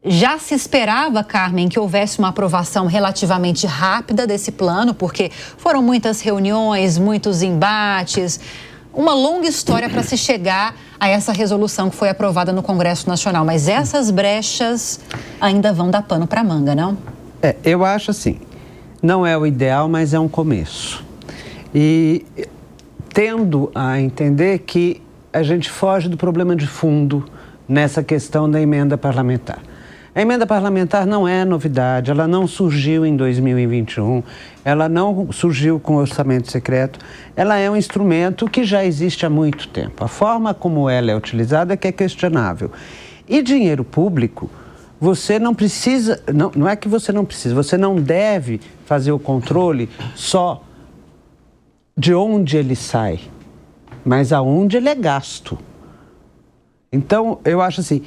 Já se esperava, Carmen, que houvesse uma aprovação relativamente rápida desse plano, porque foram muitas reuniões, muitos embates, uma longa história para se chegar a essa resolução que foi aprovada no Congresso Nacional. Mas essas brechas ainda vão dar pano para manga, não? Eu acho assim, não é o ideal, mas é um começo. E tendo a entender que a gente foge do problema de fundo nessa questão da emenda parlamentar. A emenda parlamentar não é novidade, ela não surgiu em 2021, ela não surgiu com orçamento secreto, ela é um instrumento que já existe há muito tempo. A forma como ela é utilizada é que é questionável. E dinheiro público, você não precisa, não é que você não precisa, você não deve fazer o controle só de onde ele sai, mas aonde ele é gasto. Então, eu acho assim...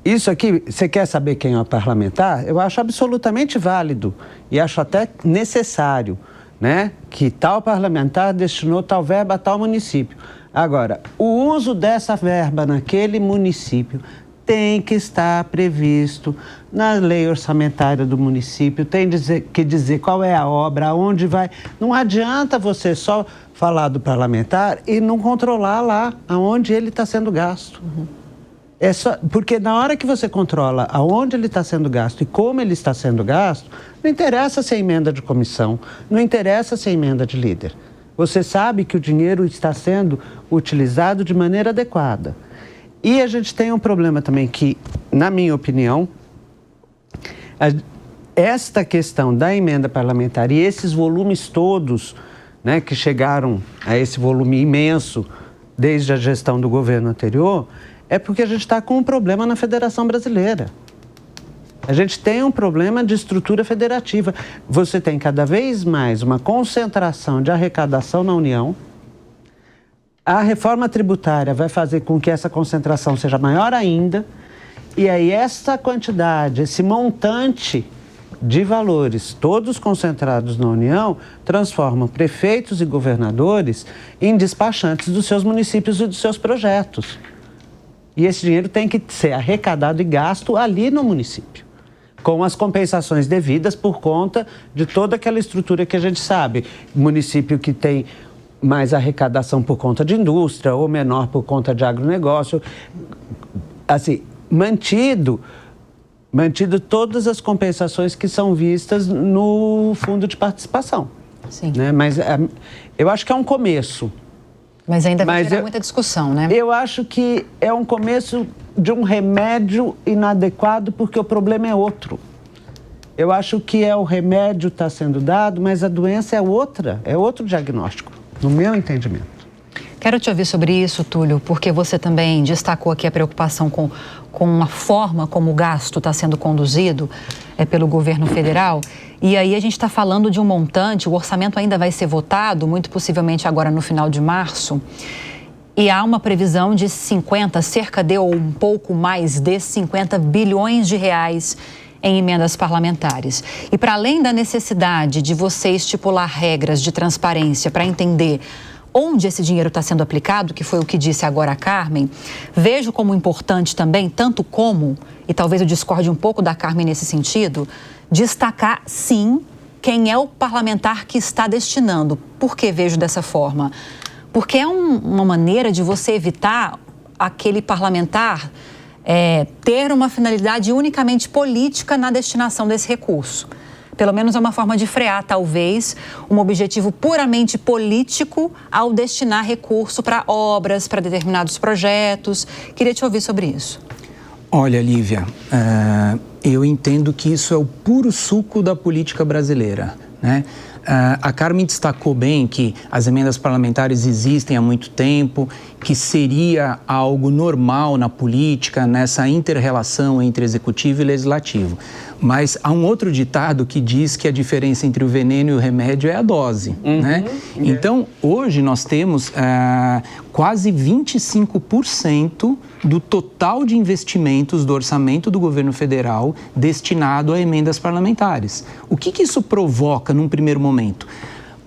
Isso aqui, você quer saber quem é o parlamentar? Eu acho absolutamente válido e acho até necessário, né? Que tal parlamentar destinou tal verba a tal município. Agora, o uso dessa verba naquele município tem que estar previsto na lei orçamentária do município, tem que dizer qual é a obra, aonde vai. Não adianta você só falar do parlamentar e não controlar lá aonde ele está sendo gasto. É só, porque na hora que você controla aonde ele está sendo gasto e como ele está sendo gasto, não interessa se é emenda de comissão, não interessa se é emenda de líder. Você sabe que o dinheiro está sendo utilizado de maneira adequada. E a gente tem um problema também que, na minha opinião, esta questão da emenda parlamentar e esses volumes todos, né, que chegaram a esse volume imenso desde a gestão do governo anterior, é porque a gente está com um problema na Federação Brasileira. A gente tem um problema de estrutura federativa. Você tem cada vez mais uma concentração de arrecadação na União. A reforma tributária vai fazer com que essa concentração seja maior ainda. E aí essa quantidade, esse montante de valores, todos concentrados na União, transformam prefeitos e governadores em despachantes dos seus municípios e dos seus projetos. E esse dinheiro tem que ser arrecadado e gasto ali no município, com as compensações devidas por conta de toda aquela estrutura que a gente sabe. Município que tem mais arrecadação por conta de indústria ou menor por conta de agronegócio. Assim, mantido todas as compensações que são vistas no fundo de participação. Sim. Né? Mas eu acho que é um começo. Mas ainda vai gerar muita discussão, né? Eu acho que é um começo de um remédio inadequado, porque o problema é outro. Eu acho que o remédio está sendo dado, mas a doença é outra, é outro diagnóstico, no meu entendimento. Quero te ouvir sobre isso, Túlio, porque você também destacou aqui a preocupação com a forma como o gasto está sendo conduzido pelo governo federal. E aí a gente está falando de um montante, o orçamento ainda vai ser votado, muito possivelmente agora no final de março. E há uma previsão de cerca de ou um pouco mais de 50 bilhões de reais em emendas parlamentares. E para além da necessidade de você estipular regras de transparência para entender onde esse dinheiro está sendo aplicado, que foi o que disse agora a Carmen, vejo como importante também, tanto como, e talvez eu discorde um pouco da Carmen nesse sentido, destacar, sim, quem é o parlamentar que está destinando. Por que vejo dessa forma? Porque é uma maneira de você evitar aquele parlamentar ter uma finalidade unicamente política na destinação desse recurso. Pelo menos é uma forma de frear, talvez, um objetivo puramente político ao destinar recurso para obras, para determinados projetos. Queria te ouvir sobre isso. Olha, Lívia, eu entendo que isso é o puro suco da política brasileira, né? A Carmen destacou bem que as emendas parlamentares existem há muito tempo, que seria algo normal na política, nessa inter-relação entre executivo e legislativo. Mas há um outro ditado que diz que a diferença entre o veneno e o remédio é a dose, né? Então, hoje nós temos quase 25% do total de investimentos do orçamento do governo federal destinado a emendas parlamentares. O que isso provoca num primeiro momento?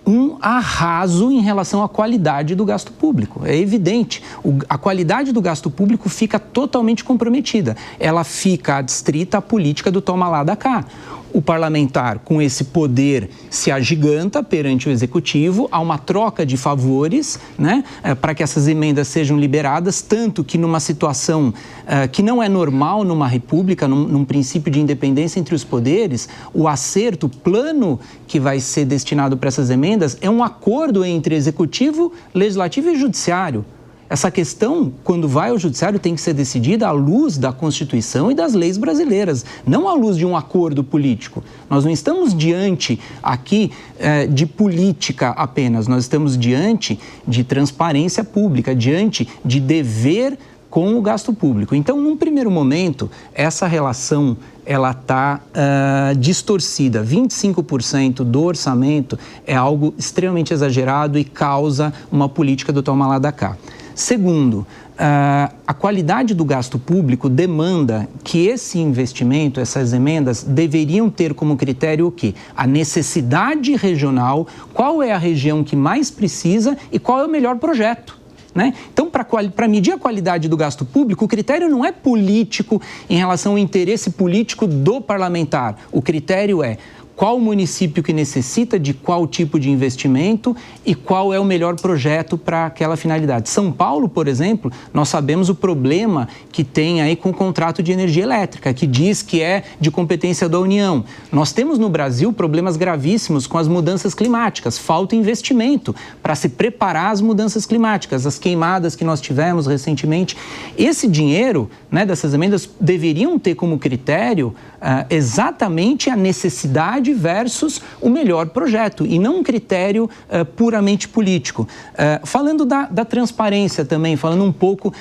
um arraso em relação à qualidade do gasto público. É evidente, a qualidade do gasto público fica totalmente comprometida. Ela fica adstrita à política do toma lá da cá. O parlamentar, com esse poder, se agiganta perante o executivo, há uma troca de favores, né, para que essas emendas sejam liberadas, tanto que numa situação que não é normal numa república, num princípio de independência entre os poderes, o acerto, o plano que vai ser destinado para essas emendas é um acordo entre executivo, legislativo e judiciário. Essa questão, quando vai ao judiciário, tem que ser decidida à luz da Constituição e das leis brasileiras, não à luz de um acordo político. Nós não estamos diante aqui de política apenas, nós estamos diante de transparência pública, diante de dever com o gasto público. Então, num primeiro momento, essa relação ela está distorcida. 25% do orçamento é algo extremamente exagerado e causa uma política do toma lá da cá. Segundo, a qualidade do gasto público demanda que esse investimento, essas emendas, deveriam ter como critério o quê? A necessidade regional, qual é a região que mais precisa e qual é o melhor projeto. Né? Então, para medir a qualidade do gasto público, o critério não é político em relação ao interesse político do parlamentar. O critério é qual o município que necessita de qual tipo de investimento e qual é o melhor projeto para aquela finalidade. São Paulo, por exemplo, nós sabemos o problema que tem aí com o contrato de energia elétrica, que diz que é de competência da União. Nós temos no Brasil problemas gravíssimos com as mudanças climáticas, falta investimento para se preparar às mudanças climáticas, as queimadas que nós tivemos recentemente. Esse dinheiro, né, dessas emendas deveriam ter como critério exatamente a necessidade versus o melhor projeto e não um critério puramente político. Falando da transparência também, falando um pouco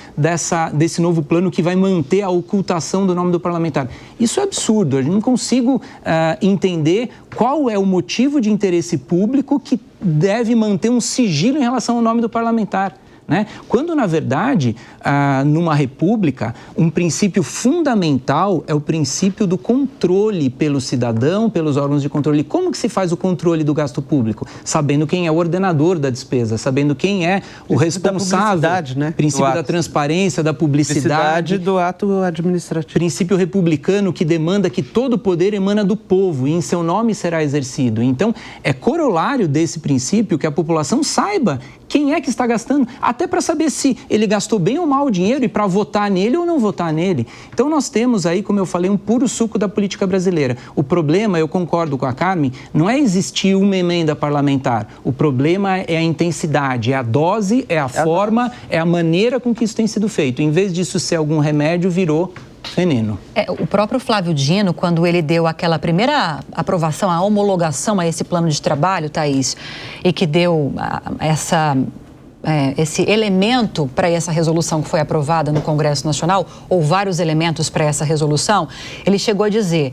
desse novo plano que vai manter a ocultação do nome do parlamentar. Isso é absurdo, eu não consigo entender qual é o motivo de interesse público que deve manter um sigilo em relação ao nome do parlamentar. Né? Quando, na verdade, numa república, um princípio fundamental é o princípio do controle pelo cidadão, pelos órgãos de controle. Como que se faz o controle do gasto público? Sabendo quem é o ordenador da despesa, sabendo quem é o responsável. Né? Princípio da transparência, da publicidade do ato administrativo. Princípio republicano que demanda que todo o poder emana do povo e em seu nome será exercido. Então, é corolário desse princípio que a população saiba quem é que está gastando, até para saber se ele gastou bem ou mal o dinheiro e para votar nele ou não votar nele. Então nós temos aí, como eu falei, um puro suco da política brasileira. O problema, eu concordo com a Carmen, não é existir uma emenda parlamentar. O problema é a intensidade, é a dose, é a forma, é a maneira com que isso tem sido feito. Em vez disso ser algum remédio, virou veneno. O próprio Flávio Dino, quando ele deu aquela primeira aprovação, a homologação a esse plano de trabalho, Thaís, e que deu esse elemento para essa resolução que foi aprovada no Congresso Nacional, ou vários elementos para essa resolução, ele chegou a dizer: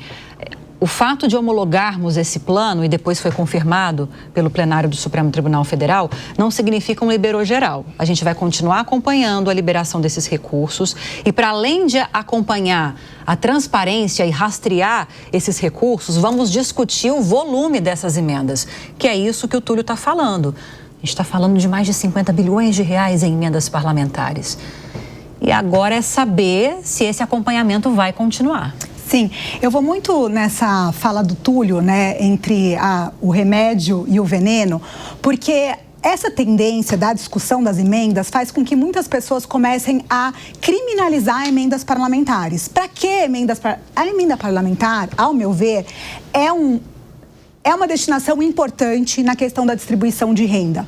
o fato de homologarmos esse plano, e depois foi confirmado pelo plenário do Supremo Tribunal Federal, não significa um liberou geral. A gente vai continuar acompanhando a liberação desses recursos e, para além de acompanhar a transparência e rastrear esses recursos, vamos discutir o volume dessas emendas, que é isso que o Túlio está falando. A gente está falando de mais de 50 bilhões de reais em emendas parlamentares. E agora é saber se esse acompanhamento vai continuar. Sim, eu vou muito nessa fala do Túlio, né, entre o remédio e o veneno, porque essa tendência da discussão das emendas faz com que muitas pessoas comecem a criminalizar emendas parlamentares. Para que emendas parlamentares? A emenda parlamentar, ao meu ver, é uma destinação importante na questão da distribuição de renda.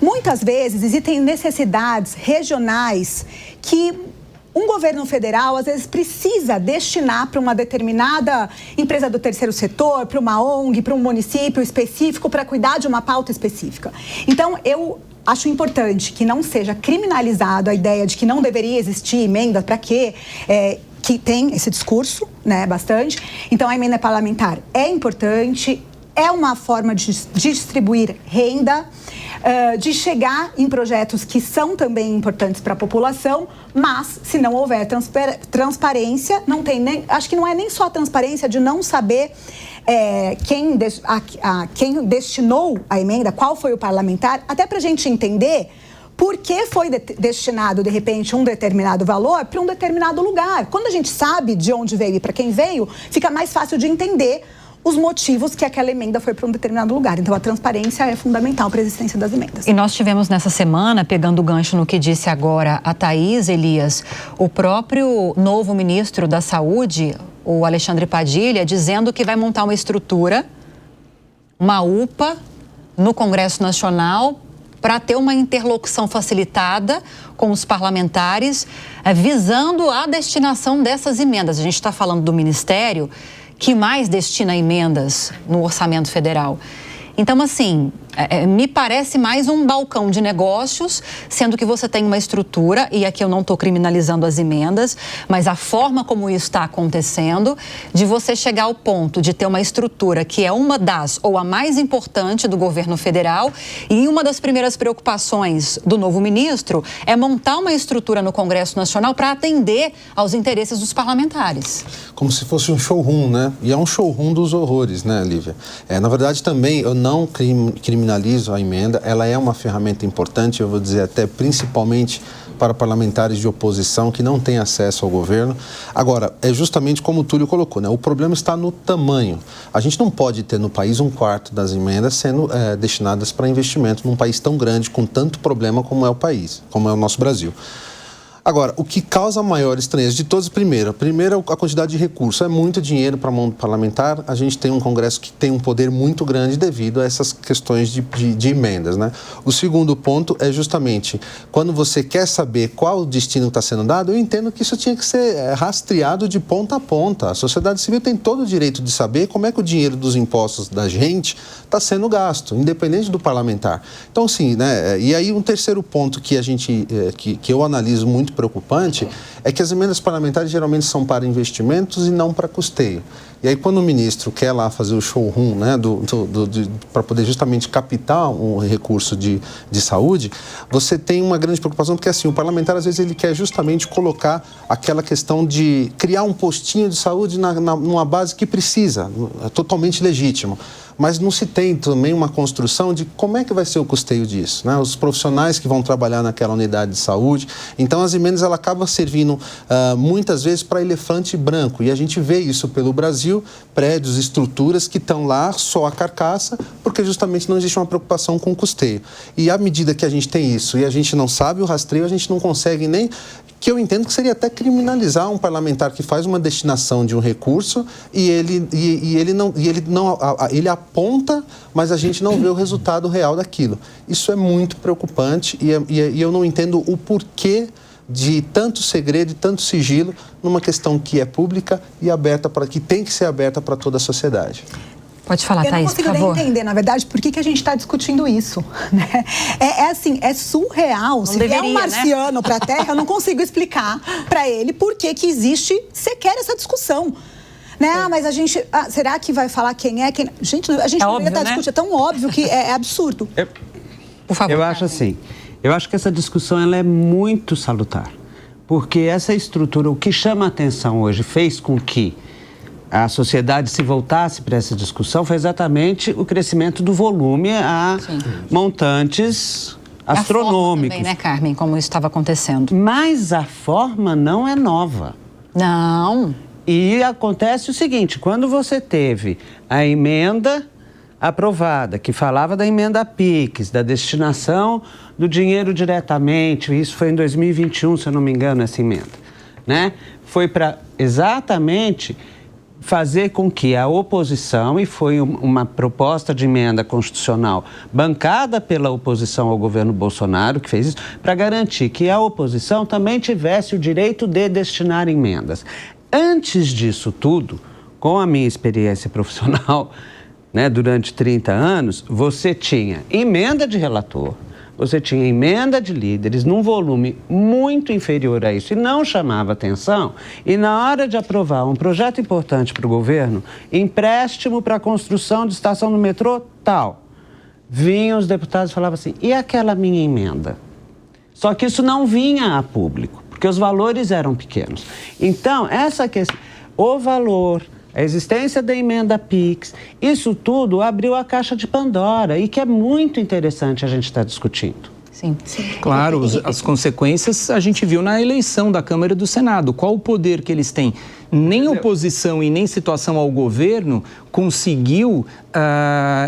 Muitas vezes existem necessidades regionais que um governo federal, às vezes, precisa destinar para uma determinada empresa do terceiro setor, para uma ONG, para um município específico, para cuidar de uma pauta específica. Então, eu acho importante que não seja criminalizado a ideia de que não deveria existir emenda, para quê? Que tem esse discurso, né, bastante. Então, a emenda parlamentar é importante, é uma forma de distribuir renda, de chegar em projetos que são também importantes para a população, mas se não houver transparência, não tem nem, acho que não é nem só a transparência de não saber quem destinou a emenda, qual foi o parlamentar, até para a gente entender por que foi destinado, de repente, um determinado valor para um determinado lugar. Quando a gente sabe de onde veio e para quem veio, fica mais fácil de entender os motivos que aquela emenda foi para um determinado lugar. Então, a transparência é fundamental para a existência das emendas. E nós tivemos nessa semana, pegando o gancho no que disse agora a Thaís, Elias, o próprio novo ministro da Saúde, o Alexandre Padilha, dizendo que vai montar uma estrutura, uma UPA, no Congresso Nacional, para ter uma interlocução facilitada com os parlamentares, visando a destinação dessas emendas. A gente está falando do Ministério que mais destina emendas no orçamento federal. Então, assim, me parece mais um balcão de negócios, sendo que você tem uma estrutura, e aqui eu não estou criminalizando as emendas, mas a forma como isso está acontecendo, de você chegar ao ponto de ter uma estrutura que é uma das, ou a mais importante do governo federal, e uma das primeiras preocupações do novo ministro é montar uma estrutura no Congresso Nacional para atender aos interesses dos parlamentares. Como se fosse um showroom, né? E é um showroom dos horrores, né, Lívia? Na verdade, também, eu não criminalizo a emenda, ela é uma ferramenta importante, eu vou dizer até principalmente para parlamentares de oposição que não têm acesso ao governo. Agora, é justamente como o Túlio colocou, né? O problema está no tamanho. A gente não pode ter no país 1/4 das emendas sendo destinadas para investimento num país tão grande, com tanto problema como é o país, como é o nosso Brasil. Agora, o que causa maior estranheza de todos, primeiro, a quantidade de recursos. É muito dinheiro para a mão do parlamentar. A gente tem um Congresso que tem um poder muito grande devido a essas questões de emendas, né? O segundo ponto é justamente, quando você quer saber qual o destino que está sendo dado, eu entendo que isso tinha que ser rastreado de ponta a ponta. A sociedade civil tem todo o direito de saber como é que o dinheiro dos impostos da gente está sendo gasto, independente do parlamentar. Então, sim, né? E aí um terceiro ponto que que eu analiso muito preocupante é que as emendas parlamentares geralmente são para investimentos e não para custeio. E aí, quando o ministro quer lá fazer o showroom, né, para poder justamente captar um recurso de saúde, você tem uma grande preocupação, porque assim, o parlamentar, às vezes, ele quer justamente colocar aquela questão de criar um postinho de saúde numa base que precisa, é totalmente legítimo. Mas não se tem também uma construção de como é que vai ser o custeio disso, né? Os profissionais que vão trabalhar naquela unidade de saúde. Então, as emendas, ela acaba servindo muitas vezes para elefante branco. E a gente vê isso pelo Brasil, prédios, estruturas que estão lá só a carcaça, porque justamente não existe uma preocupação com o custeio. E à medida que a gente tem isso e a gente não sabe o rastreio, a gente não consegue nem... que eu entendo que seria até criminalizar um parlamentar que faz uma destinação de um recurso e ele aponta, mas a gente não vê o resultado real daquilo. Isso é muito preocupante e eu não entendo o porquê de tanto segredo e tanto sigilo numa questão que é pública e aberta que tem que ser aberta para toda a sociedade. Pode falar, Thaís, por favor. Eu não consigo nem entender, na verdade, por que a gente está discutindo isso, né? É surreal. Se vier um marciano para a Terra, eu não consigo explicar para ele por que existe sequer essa discussão. Né? Mas a gente... será que vai falar quem é? Gente, a gente deveria estar discutindo. É tão óbvio que é absurdo. Por favor. Eu acho assim, eu acho que essa discussão ela é muito salutar. Porque essa estrutura, o que chama a atenção hoje, fez com que a sociedade se voltasse para essa discussão foi exatamente o crescimento do volume a montantes astronômicos. Também, né, Carmen, como isso estava acontecendo. Mas a forma não é nova. Não. E acontece o seguinte, quando você teve a emenda aprovada, que falava da emenda PIX, da destinação do dinheiro diretamente, isso foi em 2021, se eu não me engano, essa emenda, né? Foi para exatamente fazer com que a oposição, e foi uma proposta de emenda constitucional bancada pela oposição ao governo Bolsonaro, que fez isso, para garantir que a oposição também tivesse o direito de destinar emendas. Antes disso tudo, com a minha experiência profissional, né, durante 30 anos, você tinha emenda de relator, você tinha emenda de líderes num volume muito inferior a isso e não chamava atenção. E na hora de aprovar um projeto importante para o governo, empréstimo para a construção de estação do metrô, tal. vinham os deputados e falavam assim, e aquela minha emenda? Só que isso não vinha a público, porque os valores eram pequenos. Então, essa questão, o valor, a existência da emenda PIX, isso tudo abriu a caixa de Pandora e que é muito interessante a gente estar discutindo. Sim. Claro, as consequências a gente viu na eleição da Câmara e do Senado. Qual o poder que eles têm? Nem oposição e nem situação ao governo conseguiu,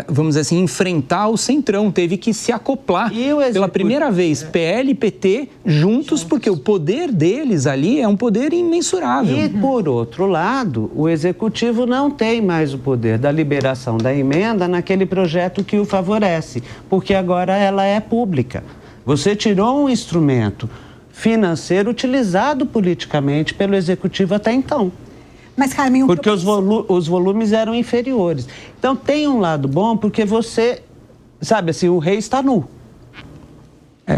vamos dizer assim, enfrentar o Centrão. Teve que se acoplar pela primeira vez, PL e PT juntos, porque o poder deles ali é um poder imensurável. E, por outro lado, o Executivo não tem mais o poder da liberação da emenda naquele projeto que o favorece, porque agora ela é pública. Você tirou um instrumento financeiro utilizado politicamente pelo Executivo até então. Mas, Carmen, porque os volumes eram inferiores. Então, tem um lado bom, porque você, sabe assim, o rei está nu.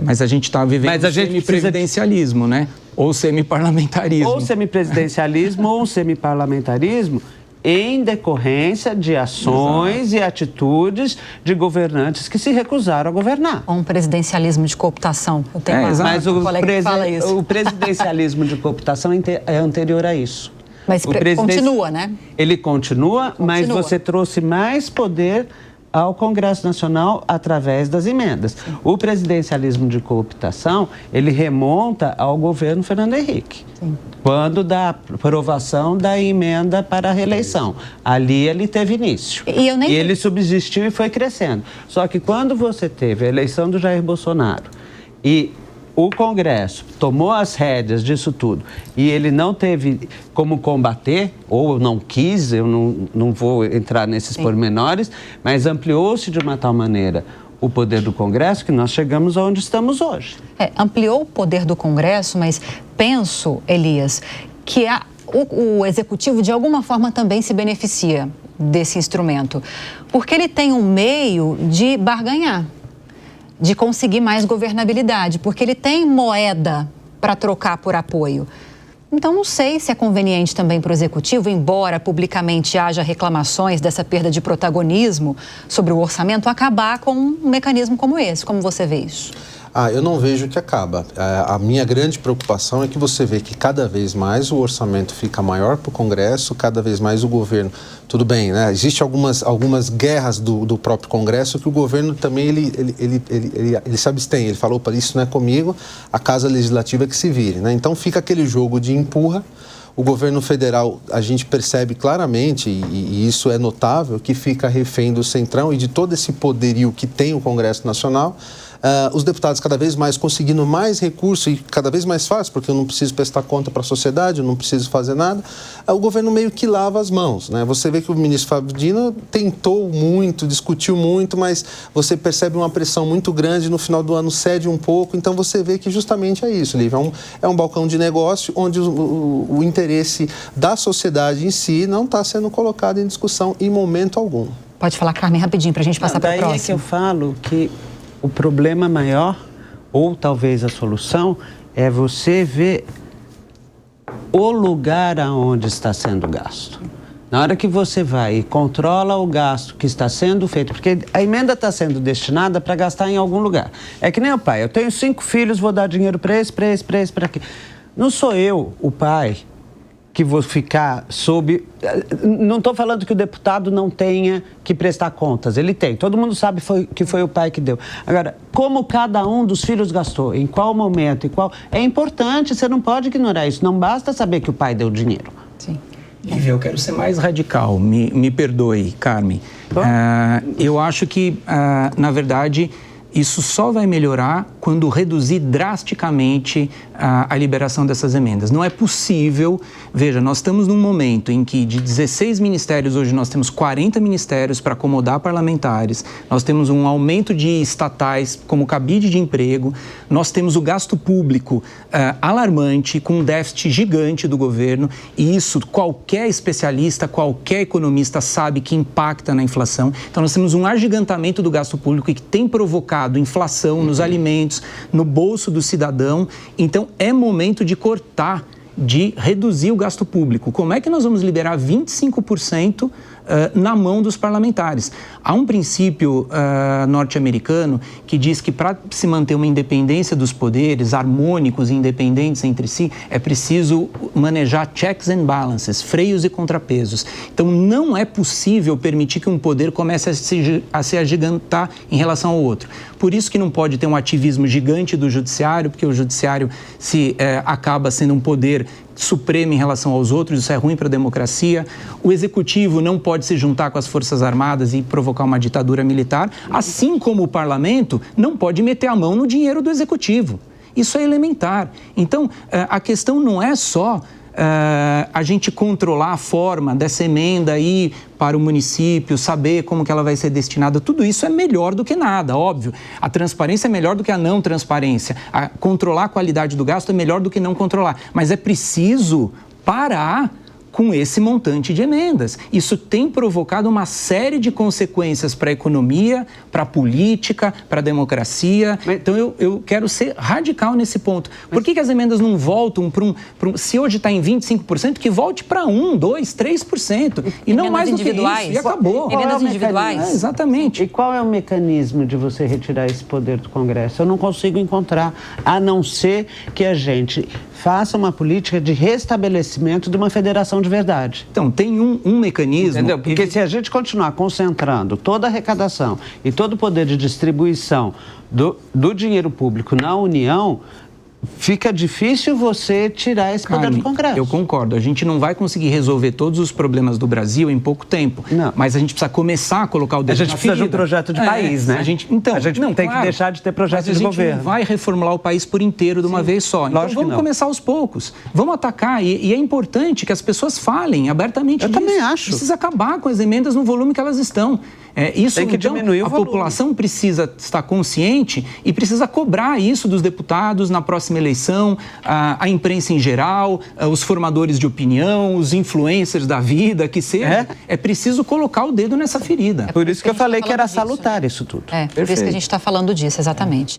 Mas a gente está vivendo semipresidencialismo, né? Ou semiparlamentarismo. Ou semipresidencialismo ou semiparlamentarismo, em decorrência de ações e atitudes de governantes que se recusaram a governar. Um presidencialismo de cooptação. Eu tenho mas o presidencialismo de cooptação é anterior a isso. Mas continua, né? Ele continua, mas você trouxe mais poder ao Congresso Nacional através das emendas. Sim. O presidencialismo de cooptação, ele remonta ao governo Fernando Henrique. Sim. Quando da aprovação da emenda para a reeleição. Ali ele teve início. E ele subsistiu e foi crescendo. Só que quando você teve a eleição do Jair Bolsonaro e o Congresso tomou as rédeas disso tudo e ele não teve como combater, ou não quis, eu não vou entrar nesses pormenores, mas ampliou-se de uma tal maneira o poder do Congresso que nós chegamos aonde estamos hoje. Ampliou o poder do Congresso, mas penso, Elias, que o Executivo de alguma forma também se beneficia desse instrumento, porque ele tem um meio de barganhar, de conseguir mais governabilidade, porque ele tem moeda para trocar por apoio. Então, não sei se é conveniente também para o Executivo, embora publicamente haja reclamações dessa perda de protagonismo sobre o orçamento, acabar com um mecanismo como esse. Como você vê isso? Eu não vejo que acaba. A minha grande preocupação é que você vê que cada vez mais o orçamento fica maior para o Congresso, cada vez mais o governo... Tudo bem, né? Existem algumas guerras do próprio Congresso que o governo também ele se abstém. Ele falou, isso não é comigo, a Casa Legislativa que se vire, né? Então fica aquele jogo de empurra. O governo federal, a gente percebe claramente, e isso é notável, que fica refém do Centrão e de todo esse poderio que tem o Congresso Nacional. Os deputados cada vez mais conseguindo mais recursos e cada vez mais fácil, porque eu não preciso prestar conta para a sociedade, eu não preciso fazer nada, o governo meio que lava as mãos, né? Você vê que o ministro Fábio Dino tentou muito, discutiu muito, mas você percebe uma pressão muito grande, no final do ano cede um pouco, então você vê que justamente é isso, Lívia, é um balcão de negócio onde o interesse da sociedade em si não está sendo colocado em discussão em momento algum. Pode falar, Carmen, rapidinho, para a gente passar para a próxima. Daí é que eu falo que o problema maior, ou talvez a solução, é você ver o lugar aonde está sendo gasto. Na hora que você vai e controla o gasto que está sendo feito, porque a emenda está sendo destinada para gastar em algum lugar. É que nem o pai, eu tenho 5 filhos, vou dar dinheiro para esse, para aqui. Não sou eu, o pai, que vou ficar sob... Não estou falando que o deputado não tenha que prestar contas, ele tem. Todo mundo sabe que foi o pai que deu. Agora, como cada um dos filhos gastou, em qual momento, é importante, você não pode ignorar isso. Não basta saber que o pai deu dinheiro. Sim. Lívia, eu quero ser mais radical, me perdoe, Carmen. Eu acho que, na verdade, isso só vai melhorar quando reduzir drasticamente a liberação dessas emendas. Não é possível, veja, nós estamos num momento em que de 16 ministérios, hoje nós temos 40 ministérios para acomodar parlamentares, nós temos um aumento de estatais como cabide de emprego, nós temos o gasto público alarmante, com um déficit gigante do governo, e isso qualquer especialista, qualquer economista sabe que impacta na inflação. Então nós temos um agigantamento do gasto público que tem provocado inflação nos alimentos, no bolso do cidadão. Então, é momento de cortar, de reduzir o gasto público. Como é que nós vamos liberar 25% na mão dos parlamentares. Há um princípio norte-americano que diz que para se manter uma independência dos poderes, harmônicos e independentes entre si, é preciso manejar checks and balances, freios e contrapesos. Então, não é possível permitir que um poder comece a se agigantar em relação ao outro. Por isso que não pode ter um ativismo gigante do judiciário, porque o judiciário acaba sendo um poder supremo em relação aos outros, isso é ruim para a democracia. O executivo não pode se juntar com as Forças Armadas e provocar uma ditadura militar, assim como o parlamento não pode meter a mão no dinheiro do executivo. Isso é elementar. Então, a questão não é só a gente controlar a forma dessa emenda aí para o município, saber como que ela vai ser destinada. Tudo isso é melhor do que nada, óbvio. A transparência é melhor do que a não transparência. Controlar a qualidade do gasto é melhor do que não controlar. Mas é preciso parar com esse montante de emendas. Isso tem provocado uma série de consequências para a economia, para a política, para a democracia. Então, eu quero ser radical nesse ponto. Por que as emendas não voltam para se hoje está em 25%, que volte para 1%, 2%, 3%. E não mais do que isso. E acabou. Emendas individuais. Exatamente. E qual é o mecanismo de você retirar esse poder do Congresso? Eu não consigo encontrar, a não ser que a gente faça uma política de restabelecimento de uma federação de verdade. Então, tem um mecanismo... Entendeu? Porque se a gente continuar concentrando toda a arrecadação e todo o poder de distribuição do dinheiro público na União, fica difícil você tirar esse poder do Congresso. Eu concordo. A gente não vai conseguir resolver todos os problemas do Brasil em pouco tempo. Não. Mas a gente precisa começar a colocar o dedo na ferida. A gente precisa de um projeto de país, né? A gente não tem que deixar de ter projeto de governo. Mas a gente não vai reformular o país por inteiro de uma vez só. Então vamos começar aos poucos. Vamos atacar. E é importante que as pessoas falem abertamente disso. Eu também acho. Precisa acabar com as emendas no volume que elas estão. Isso, tem que diminuir o volume. População precisa estar consciente e precisa cobrar isso dos deputados na próxima eleição, a imprensa em geral, os formadores de opinião, os influencers da vida, que seja. É preciso colocar o dedo nessa ferida. Por isso que eu falei que era salutar isso tudo. Por isso que a gente está falando disso, exatamente.